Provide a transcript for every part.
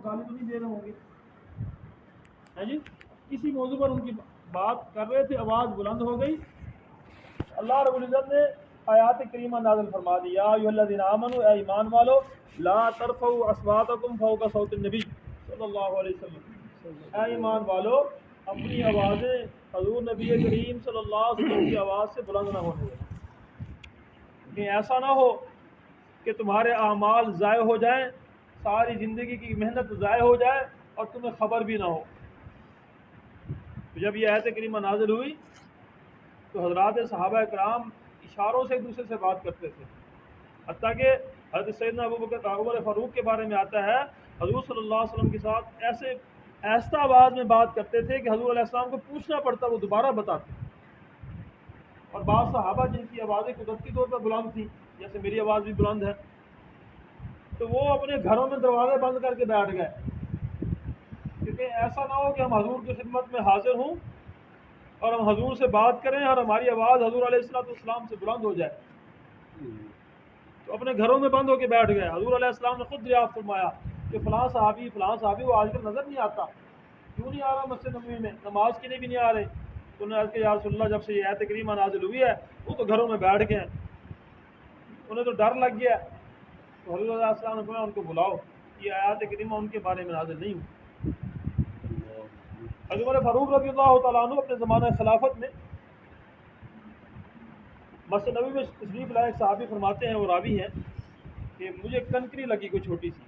گالی تو نہیں دے رہے ہوں گے؟ ہے جی، کسی موضوع پر ان کی بات کر رہے تھے، آواز بلند ہو گئی، اللہ رب العزت نے آیات کریمہ نازل فرما دی، یا ایھا الذین آمنوا، اے ایمان والو، لا ترفعوا اصواتکم فوق صوت النبی صلی اللہ علیہ وسلم، اے ایمان والو اپنی آوازیں حضور نبی کریم صلی اللہ علیہ وسلم کی آواز سے بلند نہ ہونے دیں، کہ ایسا نہ ہو کہ تمہارے اعمال ضائع ہو جائیں، ساری زندگی کی محنت ضائع ہو جائے اور تمہیں خبر بھی نہ ہو۔ جب یہ آیت کریمہ نازل ہوئی تو حضرات صحابہ کرام اشاروں سے ایک دوسرے سے بات کرتے تھے، حتیٰ کہ حضرت سیدنا ابوبکر عمر فاروق کے بارے میں آتا ہے، حضور صلی اللہ علیہ وسلم کے ساتھ ایسے آہستہ آواز میں بات کرتے تھے کہ حضور علیہ السلام کو پوچھنا پڑتا، وہ دوبارہ بتاتے۔ اور بعض صحابہ جن کی آوازیں قدرتی طور پر بلند تھیں، جیسے میری آواز بھی بلند ہے، تو وہ اپنے گھروں میں دروازے بند کر کے بیٹھ گئے، کیونکہ ایسا نہ ہو کہ ہم حضور کی خدمت میں حاضر ہوں اور ہم حضور سے بات کریں اور ہماری آواز حضور علیہ السلام سے بلند ہو جائے، تو اپنے گھروں میں بند ہو کے بیٹھ گئے۔ حضور علیہ السلام نے خود دریافت فرمایا کہ فلاں صحابی وہ آج کل نظر نہیں آتا، کیوں نہیں آ رہا مسجد نبوی میں، نماز کے لیے بھی نہیں آ رہے؟ تو انہوں نے عرض کیا یا رسول اللہ، جب سے یہ آیت کریمہ نازل ہوئی ہے وہ تو گھروں میں بیٹھ گئے ہیں، انہیں تو ڈر لگ گیا۔ تو حضور علیہ السلام نے فرمایا ان کو بلاؤ، یہ آیات کریمہ ان کے بارے میں نازل نہیں ہوئی۔ حضرت عمر فاروق رضی اللہ تعالیٰ عنہ اپنے زمانہ خلافت میں مسجد نبوی میں تشریف لائے، ایک صحابی فرماتے ہیں، وہ راوی ہیں، کہ مجھے کنکری لگی کوئی چھوٹی سی،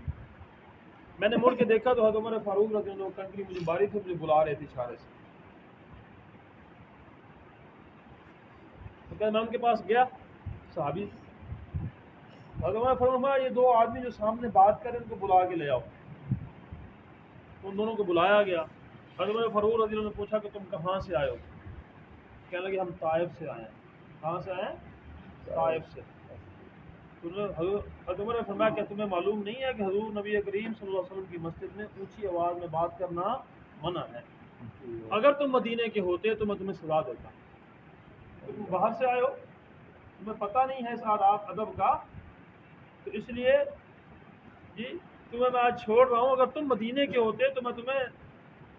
میں نے مڑ کے دیکھا تو حضرت عمر فاروق رضی اللہ عنہ کنکری مجھے باری تھی، مجھے بلا رہے تھے اشارے سے۔ تو کہ میں ان کے پاس گیا، صحابی، حضرت عمر فرمایا یہ دو آدمی جو سامنے بات کریں ان کو بلا کے لے آؤ۔ ان دونوں کو بلایا گیا۔ حضرت عمر فاروق رضی اللہ عنہ نے پوچھا کہ تم کہاں سے آئے ہو؟ کہنے لگے ہم طائف سے آئے ہیں۔ کہاں سے آئے ہیں؟ طائف سے۔ حضرت عمر نے فرمایا کہ تمہیں معلوم نہیں ہے کہ حضور نبی کریم صلی اللہ علیہ وسلم کی مسجد میں اونچی آواز میں بات کرنا منع ہے، اگر تم مدینے کے ہوتے تو میں تمہیں سزا دیتا، تم باہر سے آئے ہو، تمہیں پتہ نہیں ہے اس آداب ادب کا، تو اس لیے جی تمہیں میں آج چھوڑ رہا ہوں، اگر تم مدینے کے ہوتے تو میں تمہیں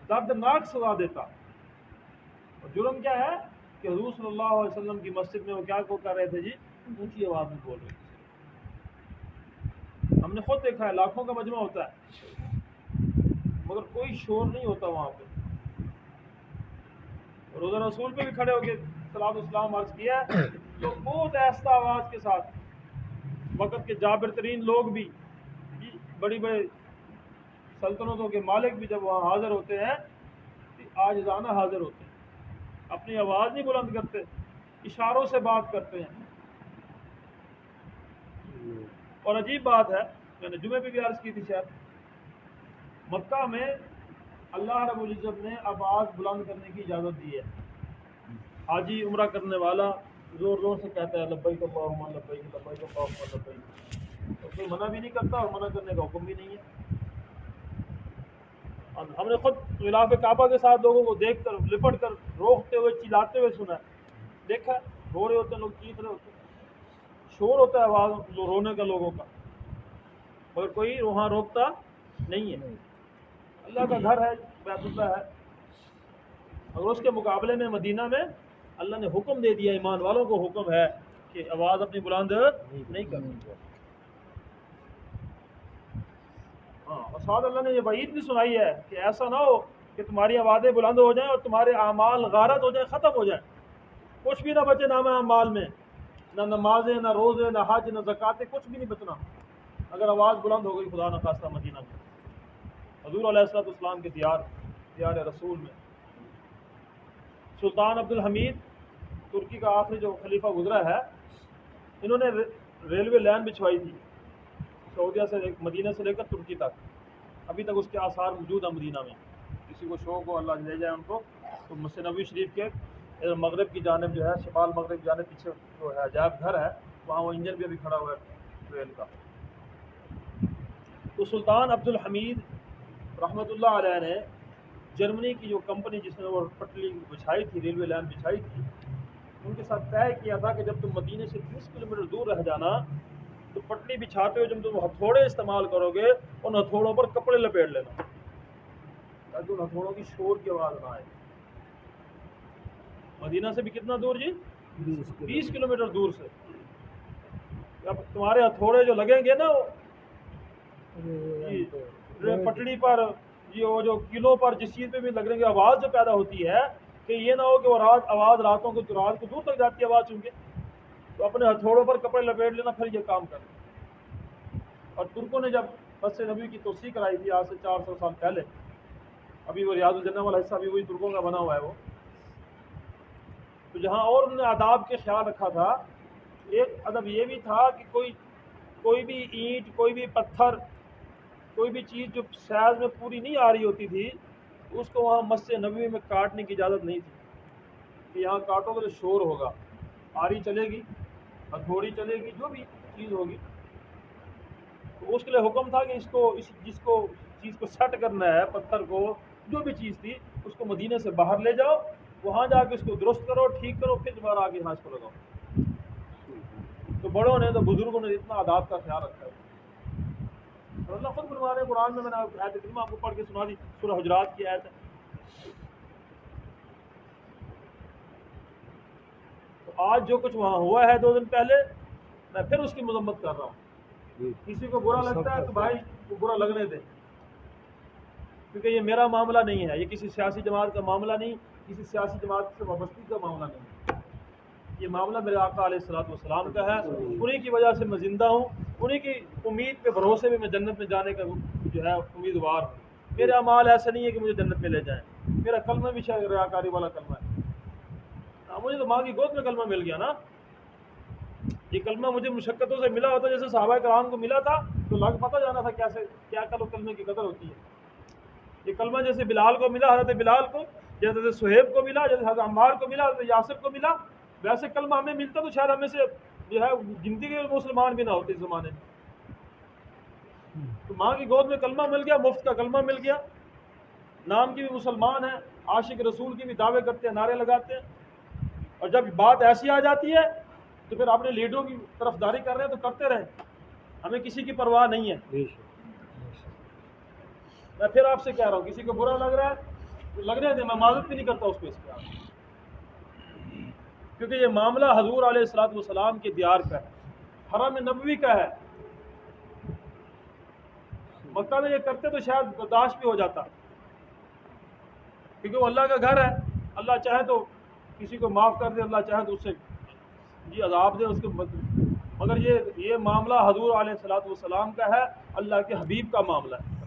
دردناک سزا دیتا۔ اور جرم کیا ہے کہ حضور صلی اللہ علیہ وسلم کی مسجد میں وہ کیا کو کر رہے تھے جی؟ اونچی آواز میں بول رہے تھے۔ ہم نے خود دیکھا ہے، لاکھوں کا مجمع ہوتا ہے مگر کوئی شور نہیں ہوتا وہاں پہ۔ روزہ رسول پہ بھی کھڑے ہو کے صلاۃ والسلام عرض کیا ہے تو بہت آہستہ آواز کے ساتھ، وقت کے جابر ترین لوگ بھی، جی بڑی بڑے سلطنتوں کے مالک بھی جب وہاں حاضر ہوتے ہیں عاجزانہ حاضر ہوتے ہیں، اپنی آواز نہیں بلند کرتے، اشاروں سے بات کرتے ہیں۔ اور عجیب بات ہے، میں نے جمعے پہ بھی عرض کی تھی شاید، مکہ میں اللہ رب العزت نے آواز بلند کرنے کی اجازت دی ہے۔ حاجی عمرہ کرنے والا زور زور سے کہتا ہے لبیک اللہم لبیک لبیک اللہم لبیک، اور کوئی منع بھی نہیں کرتا اور منع کرنے کا حکم بھی نہیں ہے۔ اور ہم نے خود غلاف کعبہ کے ساتھ لوگوں کو دیکھ کر لپٹ کر روکتے ہوئے چلاتے ہوئے سنا ہے، دیکھا ہے، رو رہے ہوتے ہیں لوگ، چیخ رہے ہوتے ہیں، شور ہوتا ہے آواز رونے کا لوگوں کا، اور کوئی وہاں روکتا نہیں ہے۔ اللہ کا گھر ہے، بیت اللہ ہے، اور اس کے مقابلے میں مدینہ میں اللہ نے حکم دے دیا، ایمان والوں کو حکم ہے کہ آواز اپنی بلند نہیں کرنی۔ ہاں، اور ساتھ اللہ نے یہ وعید بھی سنائی ہے کہ ایسا نہ ہو کہ تمہاری آوازیں بلند ہو جائیں اور تمہارے اعمال غارت ہو جائیں، ختم ہو جائیں، کچھ بھی نہ بچے نامہ اعمال میں، نہ نمازیں، نہ روزے، نہ حج، نہ زکاتیں، کچھ بھی نہیں بچنا اگر آواز بلند ہو گئی خدا نخواستہ مدینہ میں، حضور علیہ السلام کے دیار رسول میں۔ سلطان عبد الحمید ترکی کا آخری جو خلیفہ گزرا ہے، انہوں نے ریلوے لائن بچھوائی تھی سعودیہ سے، مدینہ سے لے کر ترکی تک، ابھی تک اس کے آثار موجود ہیں مدینہ میں، کسی کو شوق ہو اللہ لے جائے ان کو، تو مسجد نبوی شریف کے مغرب کی جانب جو ہے، شمال مغرب کی جانب پیچھے جو ہے عجائب گھر ہے، وہاں وہ انجن بھی ابھی کھڑا ہوا ہے ریل کا۔ تو سلطان عبد الحمید رحمۃ اللہ علیہ نے جرمنی کی جو کمپنی جس نے وہ پٹلی بچھائی تھی، ریلوے لائن بچھائی تھی، ان کے ساتھ طے کیا تھا کہ جب تم مدینے سے 30 کلومیٹر دور رہ جانا تو پٹڑی بچھاتے ہوئے جب تم ہتھوڑے استعمال کرو گے ان ہتھوڑوں پر کپڑے لپیٹ لینا تاکہ ان ہتھوڑوں کی شور کی آواز نہ آئے. مدینہ سے بھی کتنا دور جی؟ 20 کلومیٹر دور سے. اب تمہارے ہتھوڑے جو لگیں گے نا پٹڑی پر وہ جو کلوں پر جس چیز پہ بھی لگ رہے ہیں آواز جو پیدا ہوتی ہے کہ یہ نہ ہو کہ وہ آواز راتوں کو رات کو دور تک جاتی ہے آواز سن کے. تو اپنے ہتھوڑوں پر کپڑے لپیٹ لینا پھر یہ کام کرنا. اور ترکوں نے جب مسجد نبوی کی توسیع کرائی تھی آج سے 400 سال پہلے, ابھی وہ ریاض الجنہ والا حصہ بھی وہی ترکوں کا بنا ہوا ہے وہ, تو جہاں اور انہوں نے آداب کے خیال رکھا تھا, ایک ادب یہ بھی تھا کہ کوئی بھی اینٹ, کوئی بھی پتھر, کوئی بھی چیز جو سائز میں پوری نہیں آ رہی ہوتی تھی اس کو وہاں مسجد نبوی میں کاٹنے کی اجازت نہیں تھی کہ یہاں کاٹو گے تو شور ہوگا. آری چلے گی, ہتھوڑی چلے گی, جو بھی چیز ہوگی. تو اس کے لیے حکم تھا کہ جس کو چیز کو سیٹ کرنا ہے, پتھر کو, جو بھی چیز تھی, اس کو مدینے سے باہر لے جاؤ, وہاں جا کے اس کو درست کرو, ٹھیک کرو, پھر دوبارہ آگے ہاتھ کو لگاؤ. تو بڑوں نے, تو بزرگوں نے اتنا آداب کا خیال رکھا ہے. تو اللہ خود فرما رہے ہیں قرآن میں, میں نے آیت کریمہ آپ کو پڑھ کے سنا دی, سورہ حجرات کی آیت ہے. تو آج جو کچھ وہاں ہوا ہے 2 دن پہلے, میں پھر اس کی مذمت کر رہا ہوں. کسی کو برا لگتا ہے تو بھائی وہ برا لگنے دے, کیونکہ یہ میرا معاملہ نہیں ہے, یہ کسی سیاسی جماعت کا معاملہ نہیں, کسی سیاسی جماعت سے وابستگی کا معاملہ نہیں. یہ معاملہ میرے آقا علیہ الصلوۃ والسلام کا ہے. انہی کی وجہ سے میں زندہ ہوں, انہی کی امید پہ بھروسے میں جنت میں جانے کا جو ہے امیدوار ہوں. میرے اعمال ایسا نہیں ہے کہ مجھے جنت میں لے جائیں. میرا کلمہ بھی شاید ریاکاری والا کلمہ ہے. مجھے تو ماں کی گود میں کلمہ مل گیا نا. یہ کلمہ مجھے مشقتوں سے ملا ہوتا جیسے صحابہ کرام کو ملا تھا, تو لگ پتہ جانا تھا کیسے کیا کلمے کی قدر ہوتی ہے. یہ کلمہ جیسے بلال کو ملا, حضرت بلال کو, جیسے حضرت صہیب کو ملا, جیسے حضرت عمار کو ملا, حضرت یاسر کو ملا, ویسے کلمہ ہمیں ملتا تو شاید ہمیں سے جو ہے گنتی کے مسلمان بھی نہ ہوتے اس زمانے میں. تو ماں کی گود میں کلمہ مل گیا, مفت کا کلمہ مل گیا, نام کی بھی مسلمان ہیں, عاشق رسول کی بھی دعوے کرتے ہیں, نعرے لگاتے ہیں. اور جب بات ایسی آ جاتی ہے تو پھر اپنے لیڈروں کی طرفداری کر رہے ہیں تو کرتے رہیں, ہمیں کسی کی پرواہ نہیں ہے. میں پھر آپ سے کہہ رہا ہوں, کسی کو برا لگ رہا ہے تو لگنے دیں, میں معذرت بھی نہیں کرتا اس کو اس پہ, کیونکہ یہ معاملہ حضور علیہ الصلوۃ والسلام کے دیار کا ہے, حرم نبوی کا ہے. مکہ میں یہ کرتے تو شاید برداشت بھی ہو جاتا, کیونکہ وہ اللہ کا گھر ہے. اللہ چاہے تو کسی کو معاف کر دے, اللہ چاہے تو اس سے جی عذاب دے اس کو. مگر یہ معاملہ حضور علیہ الصلوۃ والسلام کا ہے, اللہ کے حبیب کا معاملہ ہے.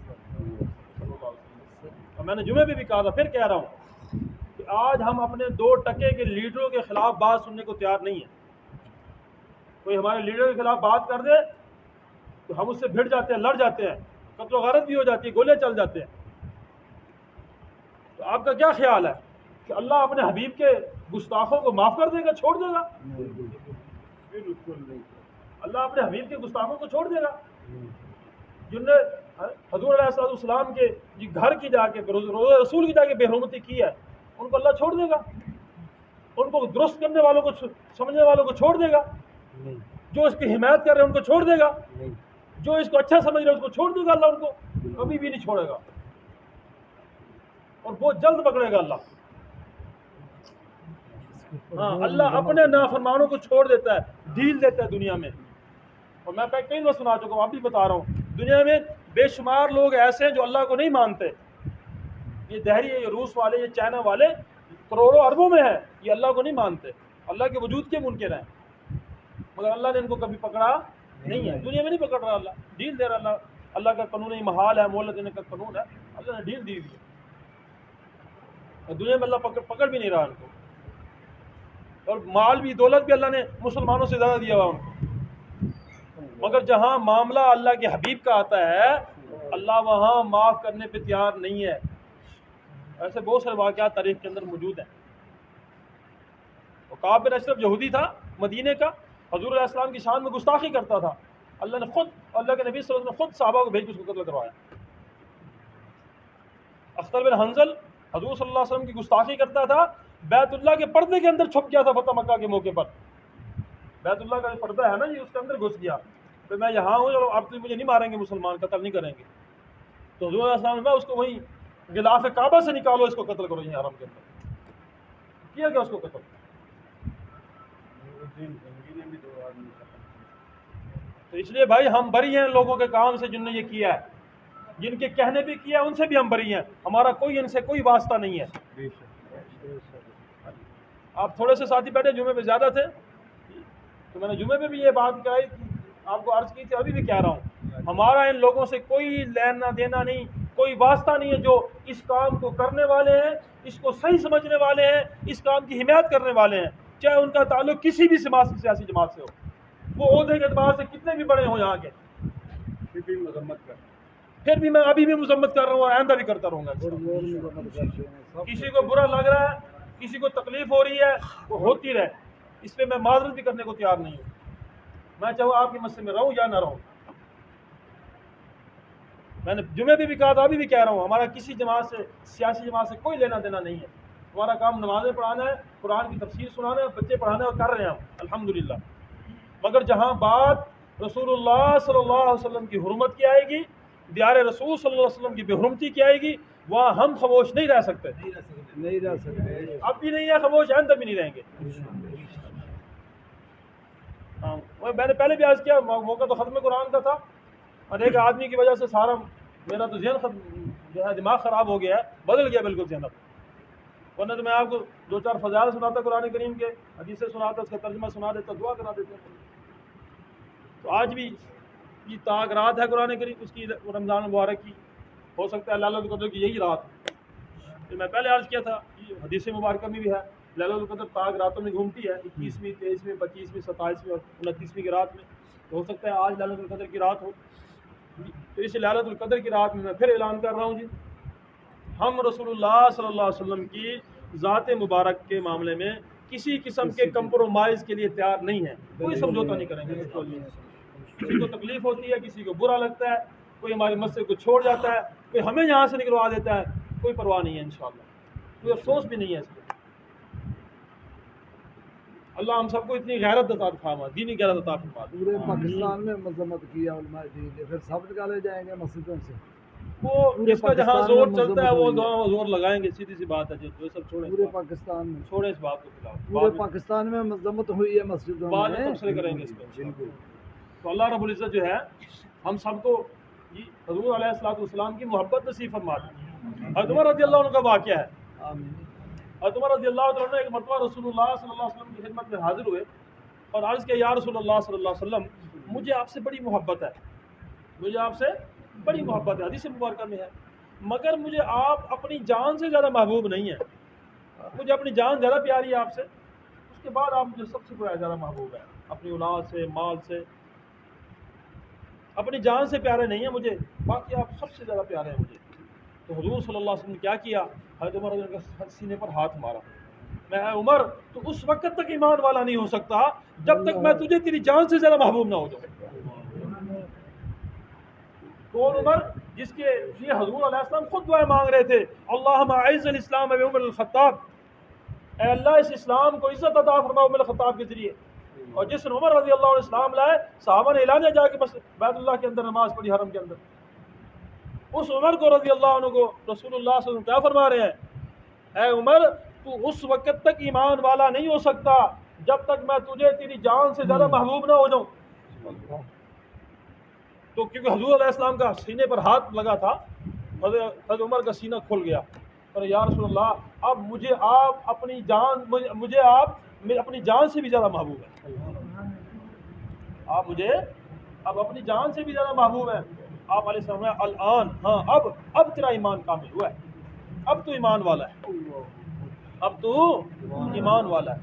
اور میں نے جمعے پہ بھی کہا تھا, پھر کہہ رہا ہوں کہ آج ہم اپنے 2 ٹکے کے لیڈروں کے خلاف بات سننے کو تیار نہیں ہیں. کوئی ہمارے لیڈر کے خلاف بات کر دے تو ہم اس سے بھڑ جاتے ہیں, لڑ جاتے ہیں, قتل و غارت بھی ہو جاتی ہے, گولے چل جاتے ہیں. تو آپ کا کیا خیال ہے کہ اللہ اپنے حبیب کے گستاخوں کو معاف کر دے گا, چھوڑ دے گا؟ اللہ اپنے حبیب کے گستاخوں کو چھوڑ دے گا جن نے حضور علیہ السلام کے گھر کی جا کے, روضہ رسول کی جا کے بے حرمتی کی ہے, ان کو اللہ چھوڑ دے گا؟ ان کو درست کرنے والوں کو, سمجھنے والوں کو چھوڑ دے گا؟ جو اس کی حمایت کر رہے ہیں ان کو چھوڑ دے گا؟ جو اس کو اچھا سمجھ رہے ہیں اس کو چھوڑ دے گا اللہ؟ ان کو کبھی بھی نہیں چھوڑے گا, اور بہت جلد پکڑے گا اللہ. ہاں, اللہ اپنے نافرمانوں کو چھوڑ دیتا ہے, ڈھیل دیتا ہے دنیا میں. اور میں کئی دفعہ سنا چکا ہوں, اب بھی بتا رہا ہوں, دنیا میں بے شمار لوگ ایسے ہیں جو اللہ کو نہیں مانتے. یہ دہری ہے, یہ روس والے, یہ چائنا والے کروڑوں اربوں میں ہیں, یہ اللہ کو نہیں مانتے, اللہ کے وجود کے منکر ہیں. مگر اللہ نے ان کو کبھی پکڑا نہیں ہے, دنیا میں نہیں پکڑ رہا, اللہ ڈھیل دے رہا. اللہ کا قانون محال ہے, مہلت دینے کا قانون ہے, اللہ نے ڈھیل دی ہوئی ہے. اور دنیا میں اللہ پکڑ بھی نہیں رہا ان کو. اور مال بھی, دولت بھی اللہ نے مسلمانوں سے زیادہ دیا ہوا ان کو. مگر جہاں معاملہ اللہ کے حبیب کا آتا ہے, اللہ وہاں معاف کرنے پہ تیار نہیں ہے. ایسے بہت سارے واقعات تاریخ کے اندر موجود ہیں. کعب بن اشرف یہودی تھا مدینے کا, حضور علیہ السلام کی شان میں گستاخی کرتا تھا. اللہ نے خود, اللہ کے نبی صلی اللہ علیہ وسلم نے خود صحابہ کو بھیج کے اس کو قتل کروایا. اختر بن حنظل حضور صلی اللہ علیہ وسلم کی گستاخی کرتا تھا, بیت اللہ کے پردے کے اندر چھپ گیا تھا فتح مکہ کے موقع پر. بیت اللہ کا پردہ ہے نا جی, اس کے اندر گھس گیا. تو میں یہاں ہوں اور آپ تو مجھے نہیں ماریں گے، مسلمان قتل نہیں کریں گے. تو حضور علیہ السلام نے میں اس کو وہیں غلاف کعبہ سے نکالو، اس کو قتل کرو یہیں حرم کے اندر. کیا گیا اس کو قتل. تو اس لیے بھائی ہم بری ہیں لوگوں کے کام سے جن نے یہ کیا ہے، جن کے کہنے بھی کیا ان سے بھی ہم بری ہیں، ہمارا کوئی ان سے کوئی واسطہ نہیں ہے. آپ تھوڑے سے ساتھی بیٹھے جمعے پہ زیادہ تھے، تو میں نے جمعے پہ بھی یہ بات کہی، آپ کو عرض کی تھی، ابھی بھی کہہ رہا ہوں، ہمارا ان لوگوں سے کوئی لینا دینا نہیں، کوئی واسطہ نہیں ہے. جو اس کام کو کرنے والے ہیں، اس کو صحیح سمجھنے والے ہیں، اس کام کی حمایت کرنے والے ہیں، چاہے ان کا تعلق کسی بھی سیاسی جماعت سے ہو، وہ عہدے کے اعتبار سے کتنے بھی بڑے ہوں یہاں کے، پھر بھی میں ابھی بھی مذمت کر رہا ہوں اور آئندہ بھی کرتا رہوں گا. کسی کو برا لگ رہا ہے، کسی کو تکلیف ہو رہی ہے، وہ ہوتی رہے، اس پہ میں معذرت بھی کرنے کو تیار نہیں ہوں. میں چاہوں آپ کی مسجد میں رہوں یا نہ رہوں. میں نے جمعے بھی کہا تھا، ابھی بھی کہہ رہا ہوں، ہمارا کسی جماعت سے، سیاسی جماعت سے کوئی لینا دینا نہیں ہے. ہمارا کام نمازیں پڑھانا ہے، قرآن کی تفسیر سنانا ہے، بچے پڑھانا ہے، اور کر رہے ہیں ہم الحمدللہ. مگر جہاں بات رسول اللہ صلی اللہ علیہ وسلم کی حرمت کی آئے گی، دیار رسول صلی اللہ علیہ وسلم کی بے حرمتی کی آئے گی، وہاں ہم خاموش نہیں رہ سکتے. اب بھی نہیں ہے خاموش، آئندہ بھی نہیں رہیں گے. میں نے پہلے بھی عرض کیا، موقع تو ختم قرآن کا تھا، اور ایک آدمی کی وجہ سے سارا میرا تو ذہن جو ہے دماغ خراب ہو گیا ہے، بدل گیا بالکل ذہن. ورنہ تو میں آپ کو 2-4 فضائل سناتا قرآن کریم کے، حدیثیں سناتا، اس کا ترجمہ سنا دیتا، دعا کرا دیتا. تو آج بھی یہ طاق رات ہے قرآن کریم اس کی، رمضان مبارک کی، ہو سکتا ہے لیلۃ القدر کی یہی رات. تو میں پہلے عرض کیا تھا، یہ حدیث مبارکہ میں بھی ہے، لیلۃ القدر طاق راتوں میں گھومتی ہے، 21ویں 23ویں 25ویں 27ویں اور 29ویں کی رات میں. تو ہو سکتا ہے آج لیلۃ القدر کی رات ہو. تو اس لیلۃ القدر کی رات میں پھر اعلان کر رہا ہوں جی، ہم رسول اللہ صلی اللہ علیہ وسلم کی ذات مبارک کے معاملے میں کسی قسم کے کمپرومائز کے لیے تیار نہیں ہیں، کوئی سمجھوتا نہیں کریں گے. کسی کو تکلیف ہوتی ہے، کسی کو برا لگتا ہے، کوئی ہماری مسجد کو چھوڑ جاتا ہے، کوئی ہمیں یہاں سے نکلوا دیتا ہے، کوئی پرواہ نہیں ہے انشاءاللہ، کوئی افسوس بھی نہیں ہے اس پہ. اللہ ہم سب کو اتنی غیرت عطا فرما، دینی غیرت عطا فرما. پورے پاکستان میں مذمت کیا علماء دین نے، پھر سب نکالے جائیں گے مسجدوں سے. وہ جس کا جہاں زور چلتا ہے وہ زور لگائیں گے، سیدھی سی بات ہے. جو سب چھوڑیں پورے پاکستان میں، چھوڑیں اس بات کو فی الحال، پورے پاکستان میں مذمت ہوئی ہے مسجدوں میں، بعد میں تبصرے کریں گے اس پہ. تو اللہ رب العزت جو ہے ہم سب کو حضور علیہ الصلوۃ والسلام کی محبت نصیب فرما دے. حضرت عمر رضی اللہ عنہ کا واقعہ ہے. حضرت عمر رضی اللہ عنہ ایک مرتبہ رسول اللہ صلی اللہ علیہ وسلم کی خدمت میں حاضر ہوئے اور عرض کیا، یا رسول اللہ صلی اللہ علیہ وسلم، مجھے آپ سے بڑی محبت ہے، مجھے آپ سے بڑی محبت ہے، حدیث مبارکہ میں ہے، مگر مجھے آپ اپنی جان سے زیادہ محبوب نہیں ہیں. مجھے اپنی جان زیادہ پیاری ہے آپ سے، اس کے بعد آپ مجھے سب سے زیادہ محبوب ہے، اپنی اولاد سے، مال سے، اپنی جان سے پیارے نہیں ہیں مجھے، باقی آپ سب سے زیادہ پیارے ہیں مجھے. تو حضور صلی اللہ علیہ وسلم نے کیا کیا، حضرت عمر رضی اللہ عنہ کے سینے پر ہاتھ مارا. میں اے عمر، تو اس وقت تک ایمان والا نہیں ہو سکتا جب تک میں تجھے تیری جان سے زیادہ محبوب نہ ہو جاؤں. کون عمر؟ جس کے لیے حضور علیہ السلام خود دعائیں مانگ رہے تھے، اللہم اعز الاسلام بعمر الخطاب، اے اللہ اس اسلام کو عزت عطا فرما عمر الخطاب کے ذریعے. اور جس نے عمر رضی اللہ عنہ اسلام لائے، صحابہ نے اعلانیہ جا کے بس بیت اللہ کے اندر نماز پڑھی، حرم کے اندر. اس عمر کو رضی اللہ عنہ کو رسول اللہ صلی اللہ علیہ وسلم کیا فرما رہے ہیں، اے عمر، تو اس وقت تک ایمان والا نہیں ہو سکتا جب تک میں تجھے تیری جان سے زیادہ محبوب نہ ہو جاؤں. تو کیونکہ حضور علیہ السلام کا سینے پر ہاتھ لگا تھا، حضرت عمر کا سینہ کھل گیا اور یا رسول اللہ، اب مجھے آپ اپنی جان سے بھی زیادہ محبوب ہیں، آپ مجھے اب اپنی جان سے بھی زیادہ محبوب ہیں. آپ علیہ السلام الان، ہاں اب تیرا ایمان کامل ہوا ہے، اب تو ایمان والا ہے، اب تو ایمان والا ہے.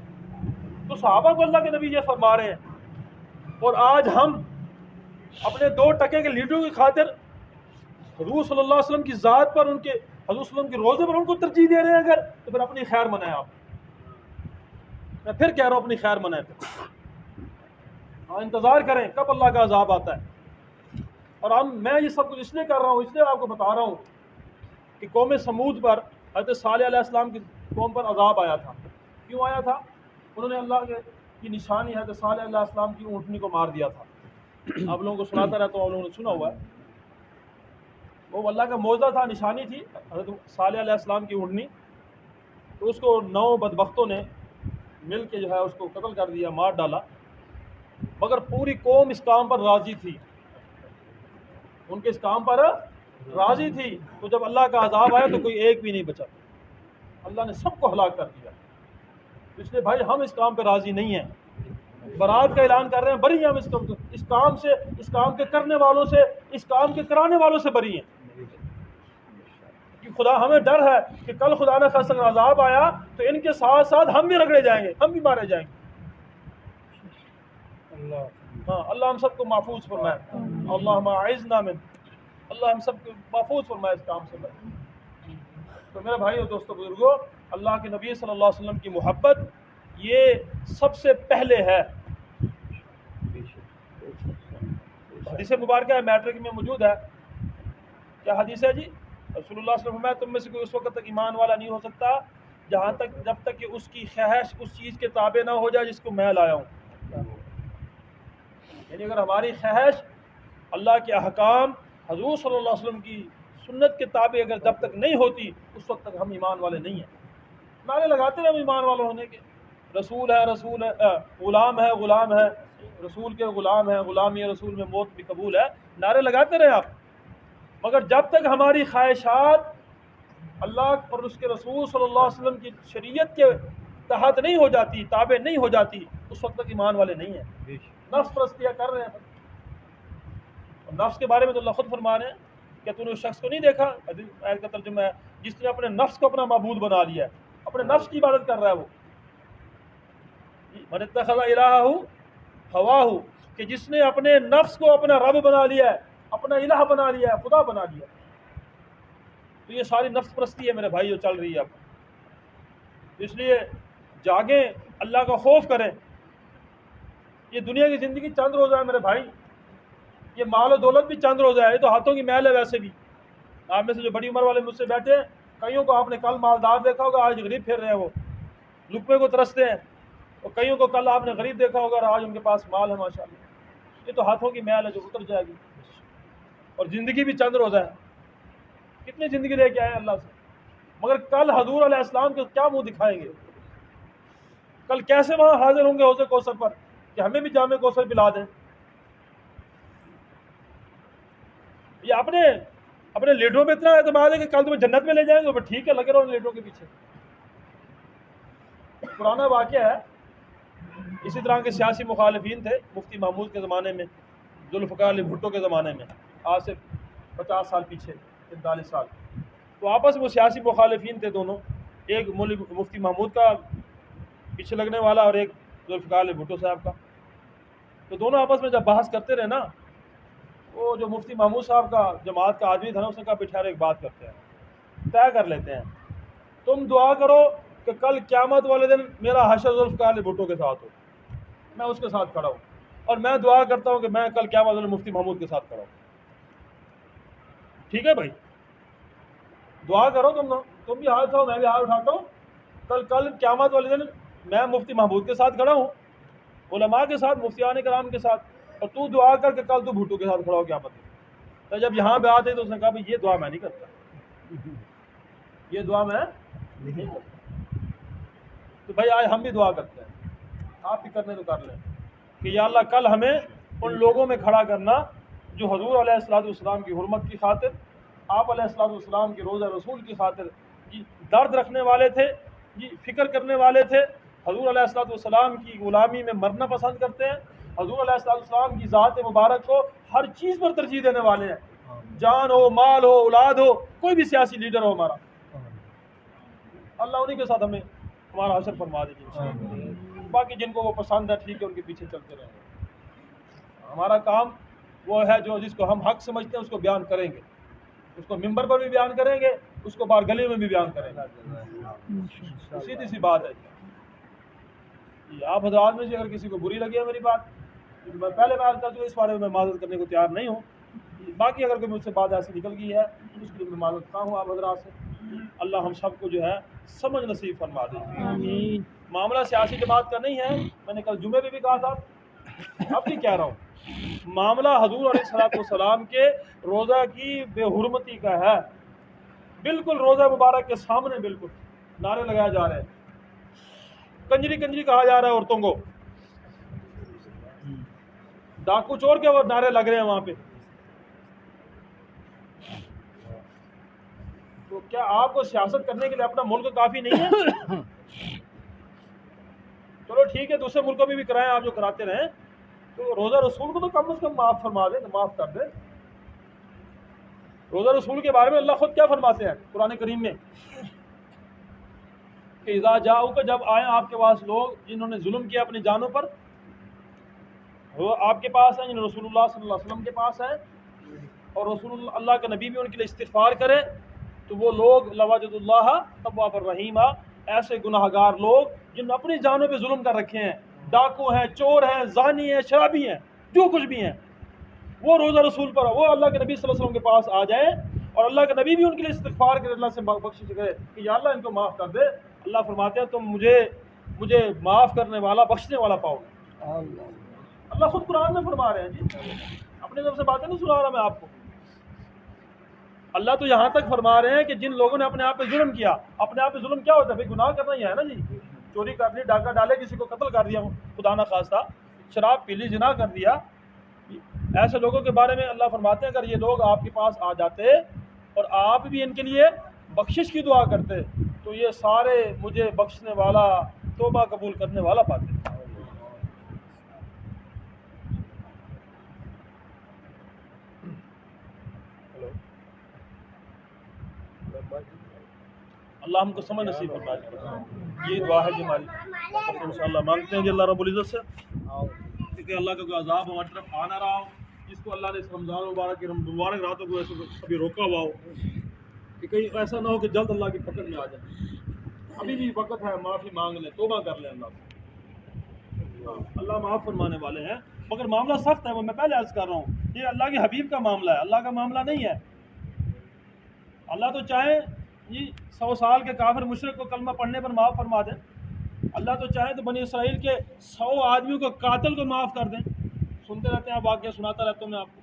تو صحابہ کو اللہ کے نبی یہ فرما رہے ہیں، اور آج ہم اپنے 2 ٹکے کے لیڈروں کی خاطر حضور صلی اللہ علیہ وسلم کی ذات پر، ان کے حضور صلی اللہ علیہ وسلم کے روزے پر ان کو ترجیح دے رہے ہیں. اگر تو پھر اپنی خیر منائیں. آپ، میں پھر کہہ رہا ہوں، اپنی خیر منائیں. انتظار کریں کب اللہ کا عذاب آتا ہے. اور میں یہ سب کچھ اس لیے کر رہا ہوں، اس لیے آپ کو بتا رہا ہوں کہ قوم سمود پر حضرت صالح علیہ السلام کی قوم پر عذاب آیا تھا. کیوں آیا تھا؟ انہوں نے اللہ کی نشانی حضرت صالح علیہ السلام کی اونٹنی کو مار دیا تھا. آپ لوگوں کو سناتا رہتا ہوں، آپ لوگوں نے سنا ہوا ہے، وہ اللہ کا معجزہ تھا، نشانی تھی حضرت صالح علیہ السلام کی اونٹنی، تو اس کو 9 بدبختوں نے مل کے جو ہے اس کو قتل کر دیا، مار ڈالا، مگر پوری قوم اس کام پر راضی تھی، ان کے اس کام پر راضی تھی۔ تو جب اللہ کا عذاب آیا تو کوئی ایک بھی نہیں بچا، اللہ نے سب کو ہلاک کر دیا۔ اس لیے بھائی ہم اس کام پہ راضی نہیں ہیں، برات کا اعلان کر رہے ہیں، بری ہیں ہم اس کام سے، اس کام کے کرنے والوں سے، اس کام کے کرانے والوں سے بری ہیں، کہ خدا ہمیں ڈر ہے کہ کل خدا نہ خاصہ اگر عذاب آیا تو ان کے ساتھ ساتھ ہم بھی رگڑے جائیں گے، ہم بھی مارے جائیں گے۔ ہاں، اللہ ہم سب کو محفوظ فرمائے، اللہم اعذنا من، اللہ ہم سب کو محفوظ فرمائے اس کام سے۔ تو میرے بھائی اور دوستو بزرگوں، اللہ کے نبی صلی اللہ علیہ وسلم کی محبت یہ سب سے پہلے ہے۔ حدیث مبارکہ ہے، میٹرک میں موجود ہے، کیا حدیث ہے جی؟ رسول اللہ صلی اللہ علیہ وسلم فرمایا تم میں سے کوئی اس وقت تک ایمان والا نہیں ہو سکتا جب تک کہ اس کی خواہش اس چیز کے تابع نہ ہو جائے جس کو میں لایا ہوں۔ یعنی اگر ہماری خواہش اللہ کے احکام، حضور صلی اللہ علیہ وسلم کی سنت کے تابع اگر جب تک نہیں ہوتی اس وقت تک ہم ایمان والے نہیں ہیں۔ نعرے لگاتے رہے ہم ایمان والے ہونے کے، رسول ہے رسول ہے، غلام ہے غلام ہے، رسول کے غلام ہے، غلامی رسول میں موت بھی قبول ہے، نعرے لگاتے رہے آپ، مگر جب تک ہماری خواہشات اللہ اور اس کے رسول صلی اللہ علیہ وسلم کی شریعت کے تحت نہیں ہو جاتی، تابع نہیں ہو جاتی، اس وقت تک ایمان والے نہیں ہیں، نفس پرستیاں کر رہے ہیں۔ اور نفس کے بارے میں تو اللہ خود فرما رہے ہیں کہ تو نے اس شخص کو نہیں دیکھا، آیت کا ترجمہ ہے، جس نے اپنے نفس کو اپنا معبود بنا لیا ہے، اپنے نفس کی عبادت کر رہا ہے، وہ من اتخذ الہہ ہواہ، کہ جس نے اپنے نفس کو اپنا رب بنا لیا ہے، اپنا الہ بنا لیا ہے، خدا بنا لیا ہے۔ تو یہ ساری نفس پرستی ہے میرے بھائی جو چل رہی ہے اب۔ اس لیے جاگیں، اللہ کا خوف کریں۔ یہ دنیا کی زندگی چند روزہ ہے میرے بھائی، یہ مال و دولت بھی چند روزہ ہے، یہ تو ہاتھوں کی میل ہے۔ ویسے بھی آپ میں سے جو بڑی عمر والے مجھ سے بیٹھے ہیں، کئیوں کو آپ نے کل مالدار دیکھا ہوگا، آج غریب پھر رہے ہیں، وہ لقمے کو ترستے ہیں، اور کئیوں کو کل آپ نے غریب دیکھا ہوگا اور آج ان کے پاس مال ہے ماشاءاللہ۔ یہ تو ہاتھوں کی میل ہے جو اتر جائے گی، اور زندگی بھی چند روزہ ہے۔ کتنی زندگی لے کے آئے اللہ سے، مگر کل حضور علیہ السلام کو کیا منہ دکھائیں گے؟ کل کیسے وہاں حاضر ہوں گے حوض کوثر پر کہ ہمیں بھی جام کوثر پلا دیں؟ یہ اپنے لیڈروں میں اتنا اعتماد ہے کہ کل تمہیں جنت میں لے جائیں گے، تو ٹھیک ہے، لگے رہو لیڈروں کے پیچھے۔ پرانا واقعہ ہے، اسی طرح کے سیاسی مخالفین تھے مفتی محمود کے زمانے میں، ذوالفقار علی بھٹو کے زمانے میں، آج سے 50 سال پیچھے، 45 سال۔ تو آپس میں وہ سیاسی مخالفین تھے دونوں، ایک مفتی محمود کا پیچھے لگنے والا اور ایک ذوالفقار علی بھٹو صاحب کا۔ تو دونوں آپس میں جب بحث کرتے رہے نا، وہ جو مفتی محمود صاحب کا جماعت کا آدمی تھا نا، اس نے کہا بٹھا ایک بات کرتے ہیں، طے کر لیتے ہیں، تم دعا کرو کہ کل قیامت والے دن میرا حشر ذوالفقار علی بھٹو کے ساتھ ہو، میں اس کے ساتھ کھڑا ہوں، اور میں دعا کرتا ہوں کہ میں کل قیامت والے دن مفتی محمود کے ساتھ کھڑا ہوں۔ ٹھیک ہے بھائی، دعا کرو، تم بھی ہاتھ اٹھاؤ، میں بھی ہاتھ اٹھاتا ہوں، کل قیامت والے دن میں مفتی محمود کے ساتھ کھڑا ہوں، علماء کے ساتھ، مفتیان کرام کے ساتھ، اور تو دعا کر کے کل تو بھٹو کے ساتھ کھڑا ہو قیامت میں۔ تو جب یہاں پہ آتے تو اس نے کہا بھائی یہ دعا میں نہیں کرتا، یہ دعا میں نہیں کرتا۔ تو بھائی آج ہم بھی دعا کرتے ہیں، آپ بھی کرنے تو کر لیں کہ یا اللہ کل ہمیں ان لوگوں میں کھڑا کرنا جو حضور علیہ الصلوۃ والسلام کی حرمت کی خاطر، آپ علیہ الصلوۃ والسلام کی روزہ رسول کی خاطر جی درد رکھنے والے تھے، جی فکر کرنے والے تھے، حضور علیہ الصلوۃ والسلام کی غلامی میں مرنا پسند کرتے ہیں، حضور علیہ الصلوۃ والسلام کی ذات مبارک کو ہر چیز پر ترجیح دینے والے ہیں، جان ہو، مال ہو، اولاد ہو، کوئی بھی سیاسی لیڈر ہو ہمارا، اللہ انہی کے ساتھ ہمیں ہمارا حشر فرما دے گی۔ باقی جن کو وہ پسند ہے ٹھیک ہے، ان کے پیچھے چلتے رہیں گے۔ ہمارا کام وہ ہے جو جس کو ہم حق سمجھتے ہیں اس کو بیان کریں گے، اس کو ممبر پر بھی بیان کریں گے، اس کو باہر گلی میں بھی بیان کریں گے، سیدھی سی بات ہے۔ آپ حضرات میں سے اگر کسی کو بری لگی ہے میری بات، میں پہلے میں عرض کر دوں اس بارے میں معذرت کرنے کو تیار نہیں ہوں، باقی اگر کوئی مجھ سے بات ایسی نکل گئی ہے اس کے لیے میں معذرت خواہ ہوں آپ حضرات سے۔ اللہ ہم سب کو جو ہے سمجھ نصیب فرما دے۔ معاملہ سیاسی جماعت کا نہیں ہے، میں نے کل جمعے پہ بھی کہا تھا، اب بھی کہہ رہا ہوں، معاملہ حضور علیہ السلام کے روزہ کی بے حرمتی کا ہے، بالکل روزہ مبارک کے سامنے بالکل نعرے لگائے جا رہے ہیں، کنجری کنجری کہا جا رہا ہے عورتوں کو، ڈاکو چور کے وہ نعرے لگ رہے ہیں وہاں پہ. تو کیا آپ کو سیاست کرنے کے لیے اپنا ملک کافی نہیں ہے؟ چلو ٹھیک ہے، دوسرے ملکوں میں بھی کرائیں آپ جو کراتے رہیں، تو روزہ رسول کو تو کم از کم معاف فرما دیں، معاف کر دیں. روزہ رسول کے بارے میں اللہ خود کیا فرماتے ہیں قرآن کریم میں کہ اذا جاؤک، جب آئیں آپ کے پاس لوگ جنہوں نے ظلم کیا اپنی جانوں پر، وہ آپ کے پاس ہیں، جنہوں رسول اللہ صلی اللہ علیہ وسلم کے پاس ہیں، اور رسول اللہ کا نبی بھی ان کے لیے استغفار کرے، تو وہ لوگ لوجد اللہ تواب الرحیم، ایسے گناہ گار لوگ جن نے اپنی جانوں پہ ظلم کر رکھے ہیں، ڈاکو ہیں، چور ہیں، زانی ہیں، شرابی ہیں، جو کچھ بھی ہیں، وہ روزہ رسول پر وہ اللہ کے نبی صلی اللہ علیہ وسلم کے پاس آ جائیں، اور اللہ کے نبی بھی ان کے لیے استغفار کرے، اللہ سے بخشش کرے کہ یا اللہ ان کو معاف کر دے. اللہ فرماتے ہیں تم مجھے معاف کرنے والا، بخشنے والا پاؤ گے. اللہ خود قرآن میں فرما رہے ہیں جی، اپنے طرف سے باتیں نہیں سنا رہا میں آپ کو. اللہ تو یہاں تک فرما رہے ہیں کہ جن لوگوں نے اپنے آپ پہ ظلم کیا، اپنے آپ پہ ظلم کیا ہوتا ہے؟ بھائی گناہ کرنا ہی ہے نا جی، چوری کر لی، ڈاکہ ڈالے، کسی کو قتل کر دیا خدا نہ خواستہ، شراب پی لی، زنا کر دیا، ایسے لوگوں کے بارے میں اللہ فرماتے ہیں اگر یہ لوگ آپ کے پاس آ جاتے اور آپ بھی ان کے لیے بخشش کی دعا کرتے تو یہ سارے مجھے بخشنے والا، توبہ قبول کرنے والا پاتے. اللہ ہم کو سمجھ نصیب فرمائے. یہ دعا ہے جی ہماری، انشاءاللہ مانگتے ہیں جی اللہ رب العزت سے کہ اللہ کا کوئی عذاب ہماری طرف آ نہ رہا ہو، جس کو اللہ نے اس رمضان مبارک کی مبارک راتوں کو ایسے کبھی روکا ہوا ہو، کہ کہیں ایسا نہ ہو کہ جلد اللہ کی پکڑ میں آ جائے. ابھی بھی وقت ہے، معافی مانگ لیں، توبہ کر لیں اللہ سے. اللہ معاف فرمانے والے ہیں، مگر معاملہ سخت ہے، وہ میں پہلے عرض کر رہا ہوں، یہ اللہ کے حبیب کا معاملہ ہے، اللہ کا معاملہ نہیں ہے. اللہ تو چاہے یہ 100 سال کے کافر مشرک کو کلمہ پڑھنے پر معاف فرما دیں، اللہ تو چاہے تو بنی اسرائیل کے 100 آدمیوں کو قاتل کو معاف کر دیں. سنتے رہتے ہیں آپ، واقعہ سناتا رہتا ہوں میں آپ کو.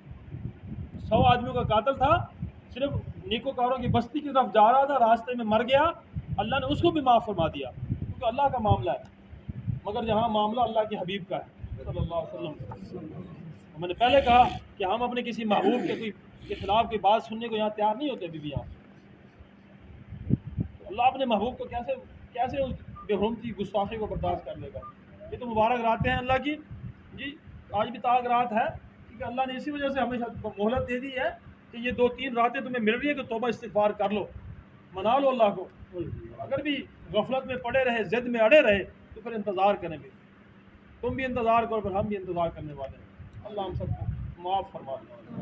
100 آدمیوں کا قاتل تھا، صرف نیکوکاروں کی بستی کی طرف جا رہا تھا، راستے میں مر گیا، اللہ نے اس کو بھی معاف فرما دیا، کیونکہ اللہ کا معاملہ ہے. مگر جہاں معاملہ اللہ کے حبیب کا ہے صلی اللہ علیہ وسلم، میں نے پہلے کہا کہ ہم اپنے کسی محبوب کے خلاف کوئی بات سننے کو یہاں تیار نہیں ہوتے ابھی بھی. یہاں اللہ اپنے محبوب کو کیسے اس بے حرمتی گستاخی کو برداشت کر لے گا؟ یہ تو مبارک راتیں ہیں اللہ کی جی، آج بھی تاغ رات ہے، کیونکہ اللہ نے اسی وجہ سے ہمیں مہلت دے دی ہے کہ یہ 2-3 راتیں تمہیں مل رہی ہے کہ توبہ استغفار کر لو، منا لو اللہ کو. اگر بھی غفلت میں پڑے رہے، ضد میں اڑے رہے، تو پھر انتظار کریں گے. تم بھی انتظار کرو، پھر ہم بھی انتظار کرنے والے ہیں. اللہ ہم سب کو معاف فرما دے.